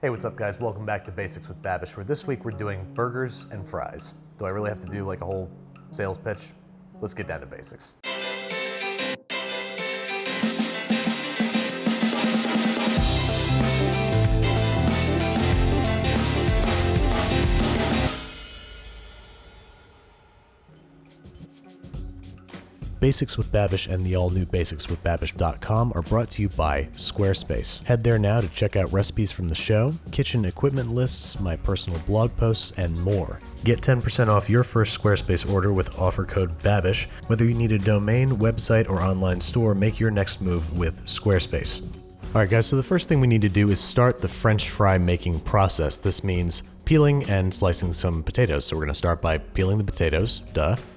Hey, what's up guys? Welcome back to Basics with Babish, where this week we're doing burgers and fries. Do I really have to do like a whole sales pitch? Let's get down to basics. Basics with Babish and the all-new basicswithbabish.com are brought to you by Squarespace. Head there now to check out recipes from the show, kitchen equipment lists, my personal blog posts, and more. Get 10% off your first Squarespace order with offer code BABISH. Whether you need a domain, website, or online store, make your next move with Squarespace. Alright guys, so the first thing we need to do is start the French fry making process. This means peeling and slicing some potatoes. So we're going to start by peeling the potatoes,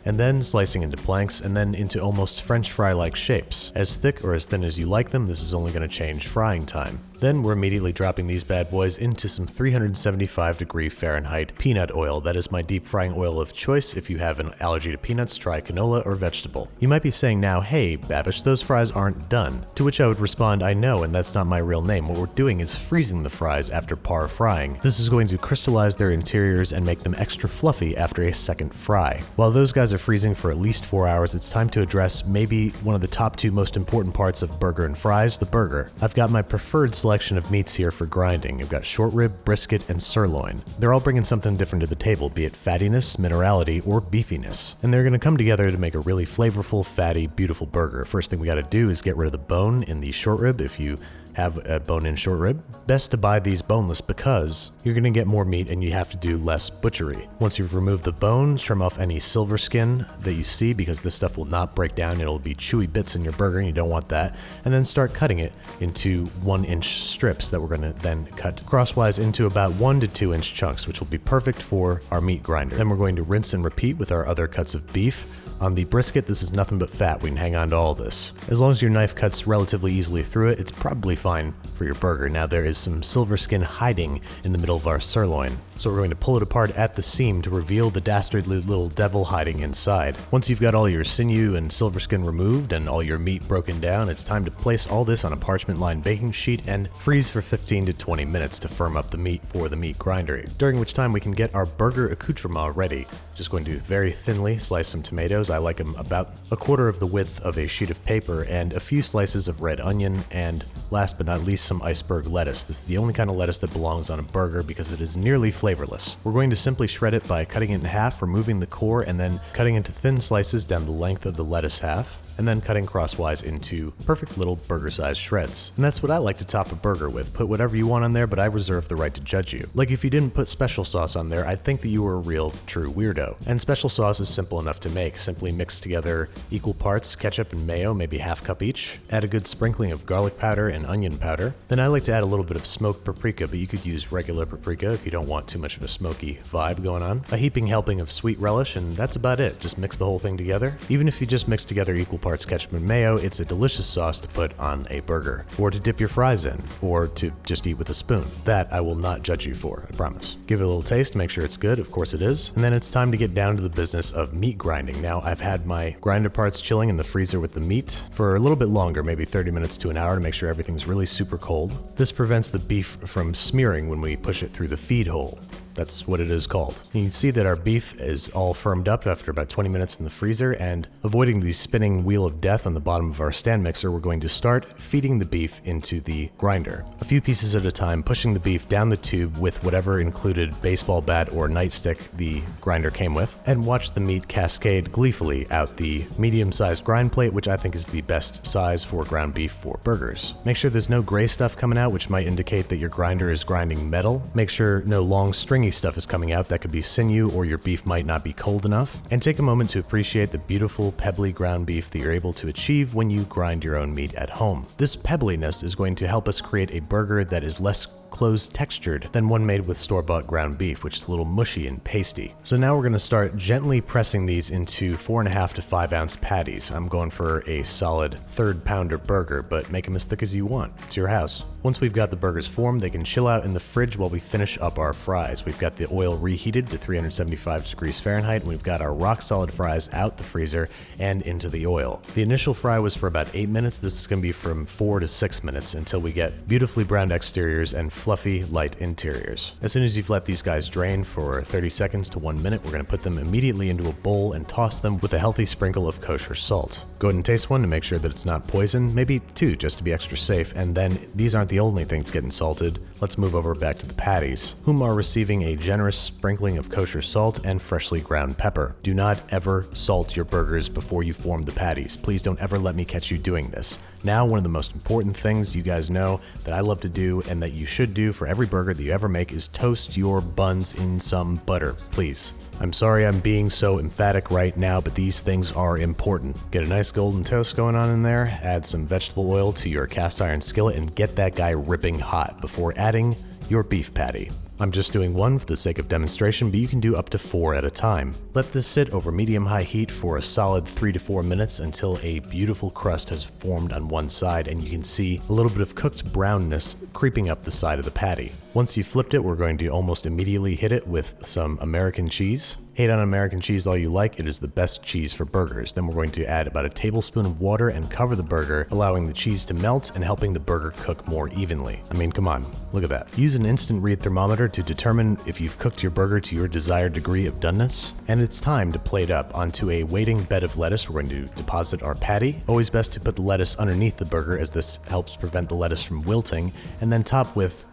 and then slicing into planks, and then into almost French fry-like shapes. As thick or as thin as you like them, this is only going to change frying time. Then we're immediately dropping these bad boys into some 375-degree Fahrenheit peanut oil. That is my deep frying oil of choice. If you have an allergy to peanuts, try canola or vegetable. You might be saying now, hey, Babish, those fries aren't done. To which I would respond, I know, and that's not my real name. What we're doing is freezing the fries after par frying. This is going to crystallize their interiors and make them extra fluffy after a second fry. While those guys are freezing for at least 4 hours, it's time to address maybe one of the top two most important parts of burger and fries, the burger. I've got my preferred selection of meats here for grinding. I've got short rib, brisket, and sirloin. They're all bringing something different to the table, be it fattiness, minerality, or beefiness. And they're going to come together to make a really flavorful, fatty, beautiful burger. First thing we got to do is get rid of the bone in the short rib. If you have a bone-in short rib, best to buy these boneless because you're going to get more meat and you have to do less butchery. Once you've removed the bone, trim off any silver skin that you see because this stuff will not break down. It'll be chewy bits in your burger and you don't want that. And then start cutting it into 1-inch strips that we're going to then cut crosswise into about 1 to 2-inch chunks, which will be perfect for our meat grinder. Then we're going to rinse and repeat with our other cuts of beef. On the brisket, this is nothing but fat. We can hang on to all this. As long as your knife cuts relatively easily through it, it's probably fine for your burger. Now there is some silver skin hiding in the middle of our sirloin, so we're going to pull it apart at the seam to reveal the dastardly little devil hiding inside. Once you've got all your sinew and silver skin removed and all your meat broken down, it's time to place all this on a parchment-lined baking sheet and freeze for 15 to 20 minutes to firm up the meat for the meat grinder, during which time we can get our burger accoutrement ready. Just going to very thinly slice some tomatoes. I like them about a quarter of the width of a sheet of paper, and a few slices of red onion, and last but not least some iceberg lettuce. This is the only kind of lettuce that belongs on a burger because it is nearly flavorless. We're going to simply shred it by cutting it in half, removing the core, and then cutting into thin slices down the length of the lettuce half, and then cutting crosswise into perfect little burger-sized shreds. And that's what I like to top a burger with. Put whatever you want on there, but I reserve the right to judge you. Like if you didn't put special sauce on there, I'd think that you were a real, true weirdo. And special sauce is simple enough to make. Simply mix together equal parts ketchup and mayo, maybe half cup each. Add a good sprinkling of garlic powder and onion powder. Then I like to add a little bit of smoked paprika, but you could use regular paprika if you don't want too much of a smoky vibe going on. A heaping helping of sweet relish, and that's about it. Just mix the whole thing together. Even if you just mix together equal parts ketchup and mayo, it's a delicious sauce to put on a burger, or to dip your fries in, or to just eat with a spoon. That I will not judge you for, I promise. Give it a little taste, make sure it's good, of course it is, and then it's time to get down to the business of meat grinding. Now I've had my grinder parts chilling in the freezer with the meat for a little bit longer, maybe 30 minutes to an hour, to make sure everything's really super cold. This prevents the beef from smearing when we push it through the feed hole. That's what it is called. You can see that our beef is all firmed up after about 20 minutes in the freezer, and avoiding the spinning wheel of death on the bottom of our stand mixer, we're going to start feeding the beef into the grinder. A few pieces at a time, pushing the beef down the tube with whatever included baseball bat or nightstick the grinder came with, and watch the meat cascade gleefully out the medium-sized grind plate, which I think is the best size for ground beef for burgers. Make sure there's no gray stuff coming out, which might indicate that your grinder is grinding metal. Make sure no long string stuff is coming out. That could be sinew, or your beef might not be cold enough. And take a moment to appreciate the beautiful pebbly ground beef that you're able to achieve when you grind your own meat at home. This pebbliness is going to help us create a burger that is less closed textured than one made with store-bought ground beef, which is a little mushy and pasty. So now we're going to start gently pressing these into 4.5 to 5 ounce patties. I'm going for a solid 3rd pounder burger, but make them as thick as you want. It's your house. Once we've got the burgers formed, they can chill out in the fridge while we finish up our fries. We've got the oil reheated to 375 degrees Fahrenheit, and we've got our rock solid fries out the freezer and into the oil. The initial fry was for about 8 minutes. This is going to be from 4 to 6 minutes until we get beautifully browned exteriors and fluffy, light interiors. As soon as you've let these guys drain for 30 seconds to 1 minute, we're going to put them immediately into a bowl and toss them with a healthy sprinkle of kosher salt. Go ahead and taste one to make sure that it's not poison, maybe 2 just to be extra safe, and then these aren't the only things getting salted. Let's move over back to the patties, whom are receiving a generous sprinkling of kosher salt and freshly ground pepper. Do not ever salt your burgers before you form the patties. Please don't ever let me catch you doing this. Now, one of the most important things you guys know that I love to do and that you should do for every burger that you ever make is toast your buns in some butter, please. I'm sorry I'm being so emphatic right now, but these things are important. Get a nice golden toast going on in there, add some vegetable oil to your cast iron skillet, and get that guy ripping hot before adding your beef patty. I'm just doing one for the sake of demonstration, but you can do up to 4 at a time. Let this sit over medium-high heat for a solid 3 to 4 minutes until a beautiful crust has formed on one side and you can see a little bit of cooked brownness creeping up the side of the patty. Once you've flipped it, we're going to almost immediately hit it with some American cheese. Hate on American cheese all you like, it is the best cheese for burgers. Then we're going to add about a tablespoon of water and cover the burger, allowing the cheese to melt and helping the burger cook more evenly. I mean, come on, look at that. Use an instant read thermometer to determine if you've cooked your burger to your desired degree of doneness. And it's time to plate up. Onto a waiting bed of lettuce, we're going to deposit our patty. Always best to put the lettuce underneath the burger as this helps prevent the lettuce from wilting, and then top with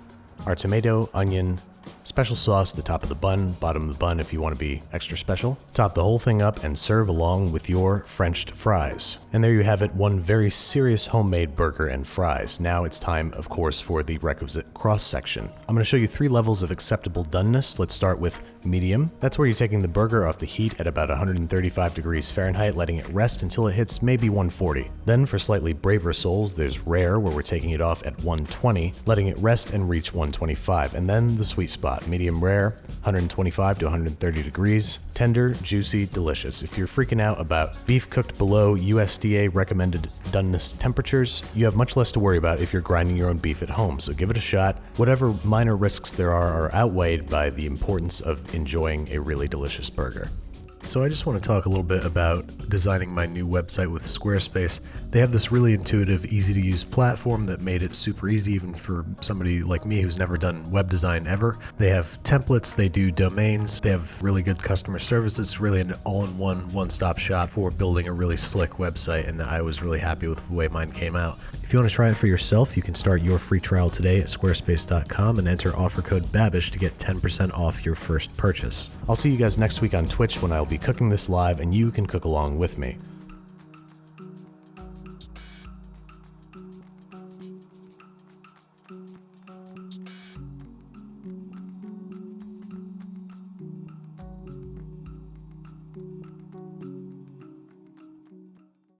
our tomato, onion, special sauce, the top of the bun, bottom of the bun if you want to be extra special. Top the whole thing up and serve along with your Frenched fries. And there you have it, one very serious homemade burger and fries. Now it's time, of course, for the requisite cross section. I'm going to show you 3 levels of acceptable doneness. Let's start with medium. That's where you're taking the burger off the heat at about 135 degrees Fahrenheit, letting it rest until it hits maybe 140. Then for slightly braver souls, there's rare, where we're taking it off at 120, letting it rest and reach 125. And then the sweet spot, medium rare, 125 to 130 degrees, tender, juicy, delicious. If you're freaking out about beef cooked below USDA recommended doneness temperatures, you have much less to worry about if you're grinding your own beef at home, so give it a shot. Whatever minor risks there are outweighed by the importance of enjoying a really delicious burger. So I just want to talk a little bit about designing my new website with Squarespace. They have this really intuitive, easy to use platform that made it super easy even for somebody like me who's never done web design ever. They have templates, they do domains, they have really good customer service. It's really an all-in-one, one-stop shop for building a really slick website, and I was really happy with the way mine came out. If you want to try it for yourself, you can start your free trial today at squarespace.com and enter offer code Babish to get 10% off your first purchase. I'll see you guys next week on Twitch when I'll be cooking this live and you can cook along with me.